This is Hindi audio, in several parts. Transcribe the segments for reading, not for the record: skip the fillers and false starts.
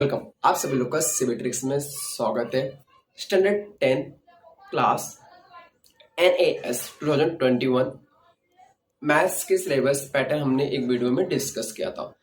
वेलकम। आप सभी लोग का सिविट्रिक्स में स्वागत है। स्टैंडर्ड 10 क्लास NAS 2021 मैथ्स के सिलेबस पैटर्न हमने एक वीडियो में डिस्कस किया था।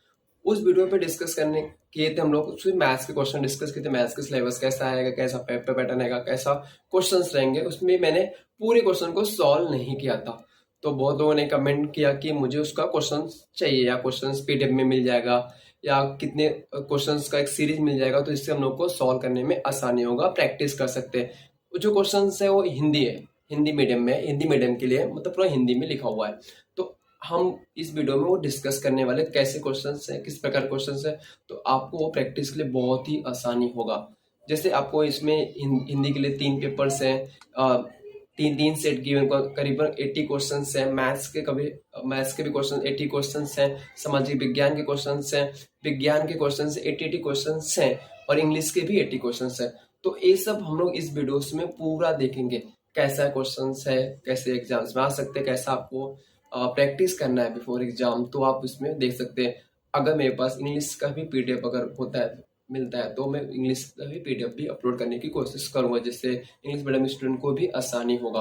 उस वीडियो पे डिस्कस करने किए थे हम लोग, उसमें मैथ्स के क्वेश्चन डिस्कस किए थे। मैथ्स के सिलेबस कैसा आएगा, कैसा पेपर पैटर्न आएगा, कैसा क्वेश्चंस रहेंगे, उसमें मैंने पूरे क्वेश्चन को सॉल्व नहीं किया था। तो बहुत लोगों ने कमेंट किया कि मुझे उसका क्वेश्चन चाहिए, या क्वेश्चन PDF में मिल जाएगा, या कितने क्वेश्चंस का एक सीरीज मिल जाएगा, तो इससे हम लोग को सॉल्व करने में आसानी होगा, प्रैक्टिस कर सकते हैं। जो क्वेश्चन है वो हिंदी है, हिंदी मीडियम में, हिंदी मीडियम के लिए, मतलब पूरा हिंदी में लिखा हुआ है। तो हम इस वीडियो में वो डिस्कस करने वाले कैसे क्वेश्चंस हैं, किस प्रकार क्वेश्चंस हैं, तो आपको वो प्रैक्टिस के लिए बहुत ही आसानी होगा। जैसे आपको इसमें हिंदी के लिए 3 पेपर्स हैं, तीन तीन सेट गिवन, करीबन 80 क्वेश्चंस हैं। मैथ्स के भी क्वेश्चन 80 क्वेश्चंस हैं, सामाजिक विज्ञान के क्वेश्चंस हैं, विज्ञान के क्वेश्चंस 80 क्वेश्चंस हैं, और इंग्लिश के भी 80 क्वेश्चंस हैं। तो ये सब हम लोग इस वीडियोस में पूरा देखेंगे, कैसा क्वेश्चंस है, कैसे एग्जाम्स में आ सकते हैं, कैसा आपको प्रैक्टिस करना है बिफोर एग्जाम, तो आप इसमें देख सकते हैं। अगर मेरे पास इंग्लिश का भी PDF अगर होता है, मिलता है, तो मैं इंग्लिश का भी PDF भी अपलोड करने की कोशिश करूंगा, जिससे इंग्लिश मीडियम स्टूडेंट को भी आसानी होगा।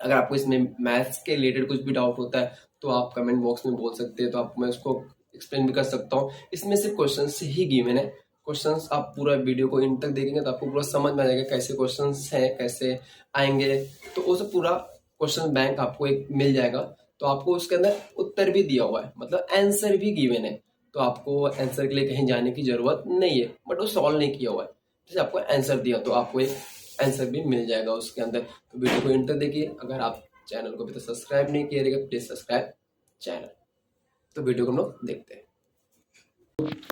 अगर आपको इसमें मैथ्स के रिलेटेड कुछ भी डाउट होता है तो आप कमेंट बॉक्स में बोल सकते हैं, तो आपको मैं उसको एक्सप्लेन भी कर सकता हूँ। इसमें सिर्फ क्वेश्चन से ही गिवन है। क्वेश्चंस आप पूरा वीडियो को इन तक देखेंगे तो आपको पूरा समझ में आ जाएगा कैसे क्वेश्चंस हैं, कैसे आएंगे। तो वो सब पूरा क्वेश्चन बैंक आपको एक मिल जाएगा। तो आपको उसके अंदर उत्तर भी दिया हुआ है, मतलब आंसर भी गिवन है। तो आपको आंसर के लिए कहीं जाने की जरूरत नहीं है, बट वो सॉल्व नहीं किया हुआ है। जैसे आपको आंसर दिया तो आपको एक आंसर भी मिल जाएगा उसके अंदर। तो वीडियो को एंड तक देखिए। अगर आप चैनल को अभी तक सब्सक्राइब नहीं किया रहेगा, प्लीज सब्सक्राइब चैनल। तो वीडियो को हम लोग देखते हैं।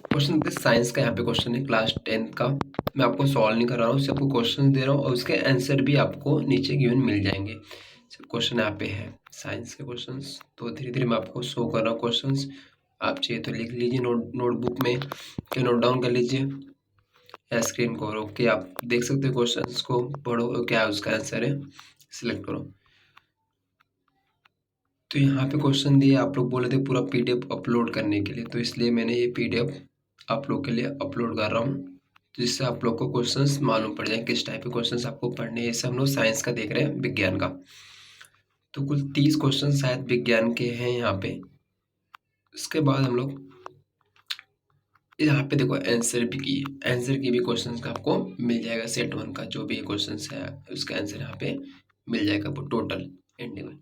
क्वेश्चन साइंस का यहाँ पे क्वेश्चन है क्लास 10th का। मैं आपको सॉल्व नहीं कर रहा हूँ, सिर्फ आपको क्वेश्चन दे रहा हूँ और उसके आंसर भी आपको नीचे गिवन मिल जाएंगे। क्वेश्चन यहाँ पे है साइंस के क्वेश्चंस, तो धीरे धीरे मैं आपको शो कर रहा हूँ क्वेश्चंस। आप चाहिए तो लिख लीजिए नोटबुक में, क्या नोट डाउन कर लीजिए, या स्क्रीन को रोक के आप देख सकते हो क्वेश्चंस को, पढ़ो क्या उसका आंसर है, सिलेक्ट करो। तो यहाँ पे क्वेश्चन दिए, आप लोग बोले थे पूरा PDF अपलोड करने के लिए, तो इसलिए मैंने ये PDF आप लोग के लिए अपलोड कर रहा हूँ, तो जिससे आप लोग को क्वेश्चंस मालूम पड़ जाए किस टाइप के क्वेश्चंस आपको पढ़ने हैं। जैसे हम लोग साइंस का देख रहे हैं, विज्ञान का, तो कुल 30 क्वेश्चन शायद विज्ञान के हैं यहाँ पे। उसके बाद हम लोग यहाँ पे देखो आंसर की भी क्वेश्चन का आपको मिल जाएगा। सेट 1 का जो भी क्वेश्चन है उसका आंसर यहाँ पे मिल जाएगा, वो टोटल एंडिंग में।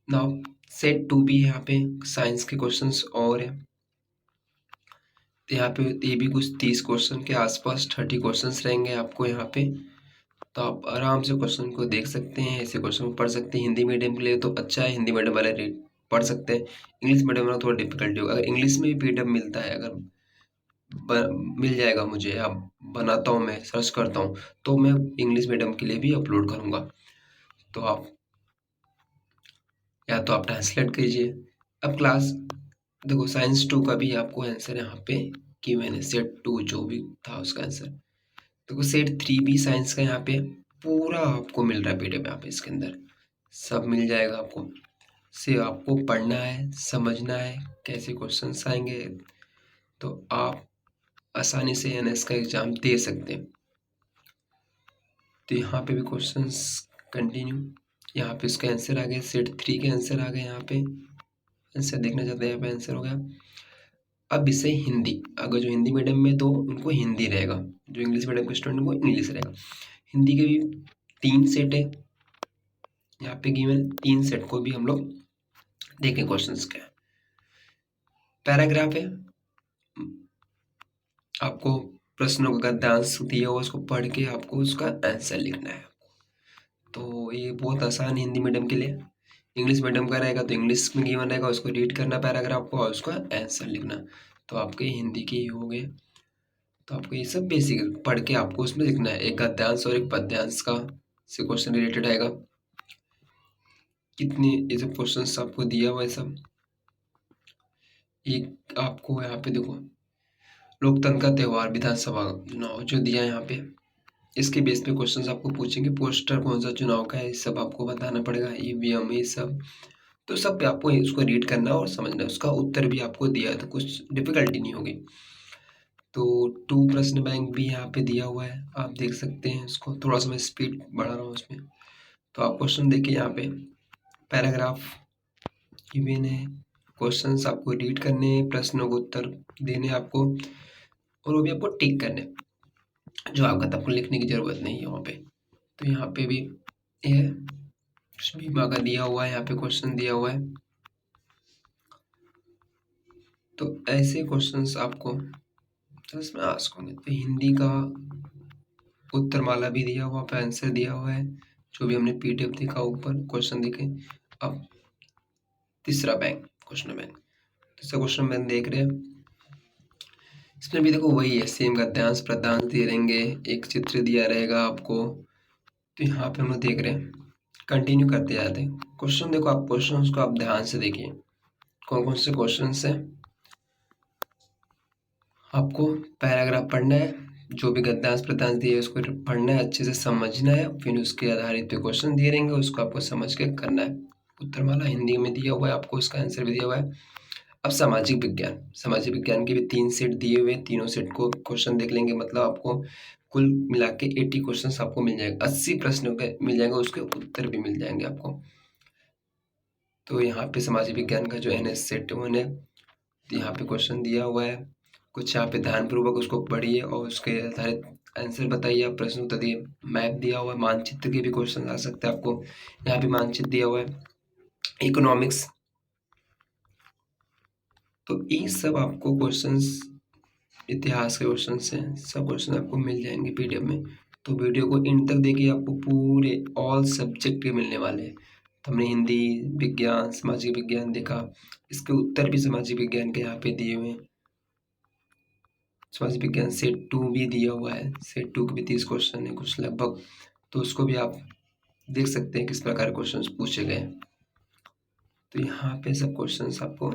नाउ सेट 2 भी है यहाँ पे, साइंस के क्वेश्चंस और है। तो यहाँ पे ये भी कुछ 30 क्वेश्चन के आसपास 30 क्वेश्चंस रहेंगे आपको यहाँ पे। तो आप आराम से क्वेश्चन को देख सकते हैं, ऐसे क्वेश्चन को पढ़ सकते हैं। हिंदी मीडियम के लिए तो अच्छा है, हिंदी मीडियम वाले पढ़ सकते हैं। इंग्लिश मीडियम वाला थोड़ा डिफिकल्टी होगा। अगर इंग्लिश में भी PDF मिलता है, अगर मिल जाएगा मुझे, या बनाता हूँ, मैं सर्च करता हूँ, तो मैं इंग्लिश मीडियम के लिए भी अपलोड करूँगा। तो आप या तो आप ट्रांसलेट कीजिए। अब क्लास देखो साइंस 2 का भी आपको आंसर यहाँ पे कि मैंने सेट 2 जो भी था उसका आंसर। देखो सेट 3 भी साइंस का यहाँ पे पूरा आपको मिल रहा है PDF यहाँ पे, इसके अंदर सब मिल जाएगा आपको। से आपको पढ़ना है, समझना है कैसे क्वेश्चंस आएंगे, तो आप आसानी से NS का एग्जाम दे सकते हैं। तो यहाँ पे भी क्वेश्चंस कंटिन्यू, यहाँ पे इसका आंसर आ गया, सेट 3 के आंसर आ गए। यहाँ पे आंसर देखना चाहते हैं, यहाँ पे आंसर हो गया। अब इसे हिंदी, अगर जो हिंदी मीडियम में तो उनको हिंदी रहेगा, जो इंग्लिश मीडियम के स्टूडेंट को इंग्लिश रहेगा। हिंदी के भी 3 सेट है यहाँ पे गिवन, 3 सेट को भी हम लोग देखें क्वेश्चंस क्या है। पैराग्राफ है, आपको प्रश्नों का गद्यांश दिया हुआ, उसको पढ़ के आपको उसका आंसर लिखना है। तो ये बहुत आसान है हिंदी मीडियम के लिए। इंग्लिश मीडियम का रहेगा तो इंग्लिश में गिवन रहेगा, उसको रीड करना पैराग्राफ को और उसका आंसर लिखना। तो आपके हिंदी के ही हो गए। तो आपको ये सब बेसिक पढ़ के आपको उसमें लिखना है। एक गद्यांश और एक पद्यांश का से क्वेश्चन रिलेटेड आएगा। कितने ये सब क्वेश्चन आपको दिया हुआ है सब। एक आपको यहाँ पे देखो लोकतंत्र का त्यौहार, विधानसभा चुनाव जो दिया है यहाँ पे, इसके बेस पे क्वेश्चंस आपको पूछेंगे। पोस्टर कौन सा चुनाव का है, ये सब आपको बताना पड़ेगा। EVM ये सब, तो सब पे आपको उसको रीड करना और समझना है। उसका उत्तर भी आपको दिया है, तो कुछ डिफिकल्टी नहीं होगी। तो 2 प्रश्न बैंक भी यहाँ पे दिया हुआ है, आप देख सकते हैं इसको। थोड़ा सा मैं स्पीड बढ़ा रहा हूँ इसमें। तो आप क्वेश्चन देखिए यहाँ पे, पैराग्राफ गिवन है, क्वेश्चंस आपको रीड करने हैं, प्रश्नों को उत्तर देने हैं आपको, और वो भी आपको टिक करने हैं, जो आपका आपको लिखने की ज़रूरत नहीं है वहाँ पे। तो यहाँ पे भी ये है, बीमा का दिया हुआ है, यहाँ पे क्वेश्चन दिया हुआ है। तो ऐसे क्वेश्चंस आपको इसमें आस्क होंगे। तो हिंदी का उत्तरमाला भी दिया हुआ, पे आंसर दिया हुआ है, जो भी हमने पीडीएफ देखा ऊपर क्वेश्चन देखे। अब तीसरा बैंक, क्वेश्चन बैंक, तीसरा क्वेश्चन बैंक देख रहे हैं, इसमें भी देखो वही है, सेम गद्यांश पद्यांश दिए रहेंगे, एक चित्र दिया रहेगा आपको। तो यहाँ पे हम लोग देख रहे हैं, कंटिन्यू करते जाते हैं क्वेश्चन। देखो आप क्वेश्चन को आप ध्यान से देखिए, कौन कौन से क्वेश्चन है। आपको पैराग्राफ पढ़ना है, जो भी गद्यांश पद्यांश दिए है उसको पढ़ना है, अच्छे से समझना है, फिर उसके आधारित पे क्वेश्चन दिए रहेंगे, उसको आपको समझ के करना है। उत्तरमाला हिंदी में दिया हुआ है आपको, इसका आंसर भी दिया हुआ है। अब सामाजिक विज्ञान, सामाजिक विज्ञान के भी 3 सेट दिए हुए हैं, तीनों सेट को क्वेश्चन देख लेंगे, मतलब आपको कुल मिला के 80 क्वेश्चन आपको मिल जाएगा, 80 प्रश्नों के मिल जाएंगे, उसके उत्तर भी मिल जाएंगे आपको। तो यहाँ पे सामाजिक विज्ञान का जो NS सेट 1 है, यहाँ पे क्वेश्चन दिया हुआ है, कुछ यहाँ पे ध्यानपूर्वक उसको पढ़िए और उसके आधारित आंसर बताइए, आप प्रश्न उत्तर दिए। मैप दिया हुआ है, मानचित्र के भी क्वेश्चन आ सकते हैं आपको, यहाँ पे मानचित्र दिया हुआ है। इकोनॉमिक्स, तो ये सब आपको क्वेश्चंस, इतिहास के क्वेश्चन हैं, सब क्वेश्चन आपको मिल जाएंगे पीडीएफ में। तो वीडियो को इन तक देखिए, आपको पूरे ऑल सब्जेक्ट के मिलने वाले हैं। तो हमने हिंदी, विज्ञान, सामाजिक विज्ञान देखा, इसके उत्तर भी सामाजिक विज्ञान के यहाँ पे दिए हुए हैं। सामाजिक विज्ञान सेट 2 भी दिया हुआ है, सेट 2 के भी 30 क्वेश्चन है कुछ लगभग, तो उसको भी आप देख सकते हैं किस प्रकार क्वेश्चन पूछे गए। तो यहाँ पे सब क्वेश्चन आपको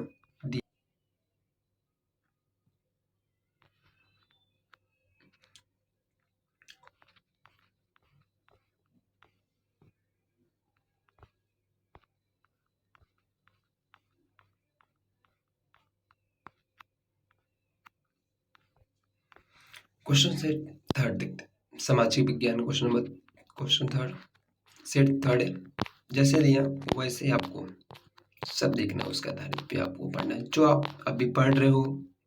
क्वेश्चन सेट थर्ड देखते हैं। सामाजिक विज्ञान क्वेश्चन थर्ड, सेट थर्ड है, जैसे दिया वैसे ही आपको सब देखना है, उसके आधारित पे आपको पढ़ना है। जो आप अभी पढ़ रहे हो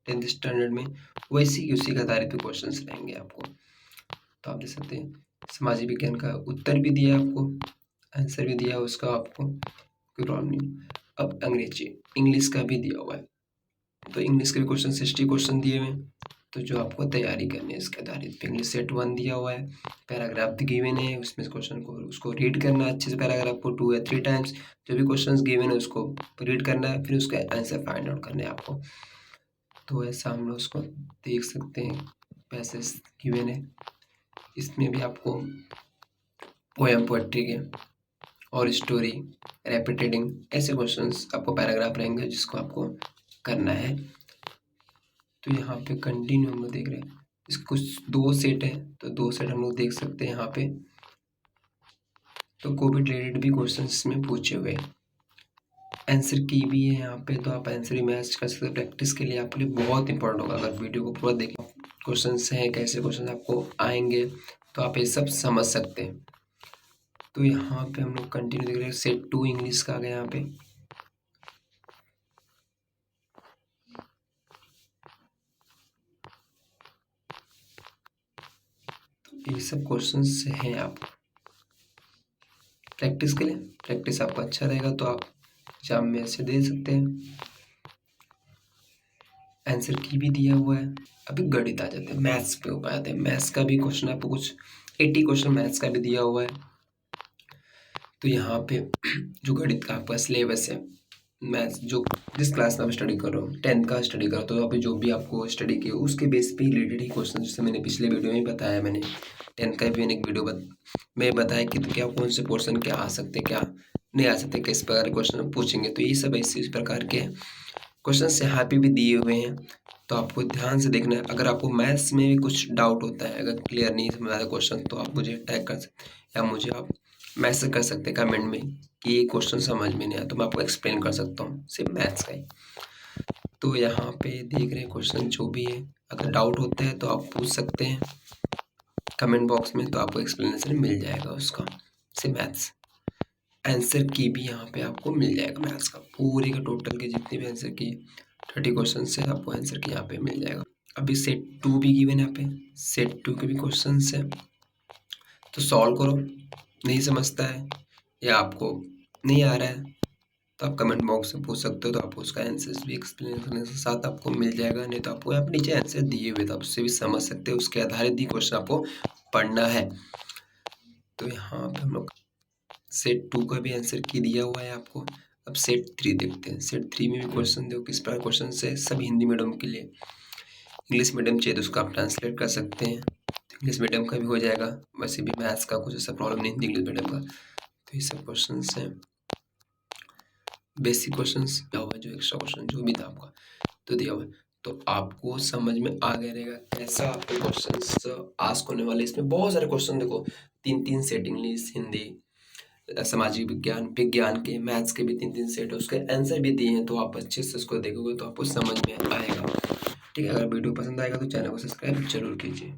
10th स्टैंडर्ड में, वैसे ही उसी के आधारित पे क्वेश्चंस रहेंगे आपको। तो आप देख सकते हैं, सामाजिक विज्ञान का उत्तर भी दिया है आपको, आंसर भी दिया है उसका, आपको कोई प्रॉब्लम नहीं। अब अंग्रेजी, इंग्लिश का भी दिया हुआ है, तो इंग्लिश के भी क्वेश्चन 60 क्वेश्चन दिए हुए हैं, तो जो आपको तैयारी करनी है इसके आधारित पे। इंग्लिश सेट 1 दिया हुआ है, पैराग्राफ गिवन है, उसमें क्वेश्चन को उसको रीड करना है अच्छे से, पैराग्राफ को 2 या 3 टाइम्स, जो भी क्वेश्चंस गिवन है उसको रीड करना है, फिर उसका आंसर फाइंड आउट करना है आपको। तो ऐसा हम लोग उसको देख सकते हैं, पैसेज गिवन है, इसमें भी आपको पोएम, पोएट्री के और स्टोरी, रैपिड रीडिंग, ऐसे क्वेश्चंस आपको पैराग्राफ रहेंगे जिसको आपको करना है। तो यहाँ पे कंटिन्यू हम लोग देख रहे हैं, इसके कुछ 2 सेट है, तो 2 सेट हम लोग देख सकते हैं यहाँ पे। तो कोविड रिलेटेड भी क्वेश्चन इसमें पूछे हुए हैं, आंसर की भी है यहाँ पे, तो आप आंसर भी मैच कर सकते हैं। प्रैक्टिस के लिए आपके लिए बहुत इंपॉर्टेंट होगा, अगर वीडियो को पूरा देखें, क्वेश्चन हैं कैसे क्वेश्चन आपको आएंगे, तो आप ये सब समझ सकते हैं। तो यहाँ पे हम लोग कंटिन्यू देख रहे हैं, सेट 2 इंग्लिश का आ गया यहाँ पे। तो ये सब क्वेश्चंस हैं, आप प्रैक्टिस के लिए, प्रैक्टिस आपका अच्छा रहेगा तो आप एग्जाम में ऐसे दे सकते हैं। आंसर की भी दिया हुआ है। अभी गणित आ जाते हैं, मैथ्स पे ऊपर आते हैं। मैथ्स का भी क्वेश्चन आपको कुछ 80 क्वेश्चन मैथ्स का भी दिया हुआ है। तो यहाँ पे जो गणित का आपका सिलेबस है, मैथ्स जो जिस क्लास में आप स्टडी कर रहे हो, 10th का स्टडी करो, तो यहाँ पे जो भी आपको स्टडी किया उसके बेस पे रिलेटेड ही क्वेश्चन, जैसे मैंने पिछले वीडियो में बताया, मैंने 10th का भी मैंने एक वीडियो में बताया कि क्या कौन से पोर्शन क्या आ सकते, क्या नहीं आ सकते, किस प्रकार के क्वेश्चन पूछेंगे। तो ये सब इस प्रकार के क्वेश्चन यहाँ पे भी दिए हुए हैं, तो आपको ध्यान से देखना है। अगर आपको मैथ्स में भी कुछ डाउट होता है, अगर क्लियर नहीं समझ आता क्वेश्चन, तो आप मुझे टैग कर सकते हैं, या मुझे आप मैसेज कर सकते हैं कमेंट में कि ये क्वेश्चन समझ में नहीं आया, तो मैं आपको एक्सप्लेन कर सकता हूँ, सिर्फ मैथ्स का ही। तो यहाँ पे देख रहे हैं क्वेश्चन जो भी है, अगर डाउट होता है तो आप पूछ सकते हैं कमेंट बॉक्स में, तो आपको एक्सप्लेनेशन मिल जाएगा उसका। से मैथ्स आंसर की भी यहाँ पे आपको मिल जाएगा, मैथ्स का पूरे का टोटल के जितने भी आंसर की 30 क्वेश्चन से आपको आंसर की यहाँ पे मिल जाएगा। अभी सेट 2 भी गिवन है यहाँ पे, सेट 2 के भी क्वेश्चन है, तो सॉल्व करो। नहीं समझता है या आपको नहीं आ रहा है तो आप कमेंट बॉक्स में पूछ सकते हो, तो आपको उसका आंसर भी एक्सप्लेनेशन के साथ आपको मिल जाएगा। नहीं तो आपको यहाँ पे नीचे आंसर दिए हुए, तो आप उससे भी समझ सकते हो, उसके आधारित ही क्वेश्चन आपको पढ़ना है। तो यहाँ पे हम लोग सेट 2 का भी आंसर की दिया हुआ है आपको। अब सेट 3 देखते हैं। सेट 3 में भी क्वेश्चन देखो किस प्रकार क्वेश्चन है, सब हिंदी मीडियम के लिए। इंग्लिश मीडियम चाहिए तो उसको आप ट्रांसलेट कर सकते हैं, इंग्लिश मीडियम का भी हो जाएगा। वैसे भी मैथ्स का कुछ ऐसा प्रॉब्लम नहीं, हिंदी इंग्लिश मीडियम का। तो ये सब क्वेश्चन हैं, बेसिक क्वेश्चन दिया हुआ है, जो एक्स्ट्रा क्वेश्चन जो भी था आपका तो दिया हुआ है। तो आपको समझ में आ गया रहेगा कैसा आपके क्वेश्चन आस्क होने वाले। इसमें बहुत सारे क्वेश्चन देखो, 3 सेट, इंग्लिश, हिंदी, सामाजिक विज्ञान, विज्ञान के, मैथ्स के भी 3 सेट है, उसके आंसर भी दिए हैं। तो आप अच्छे से उसको देखोगे तो आपको समझ में आएगा। ठीक है, अगर वीडियो पसंद आएगा तो चैनल को सब्सक्राइब जरूर कीजिए।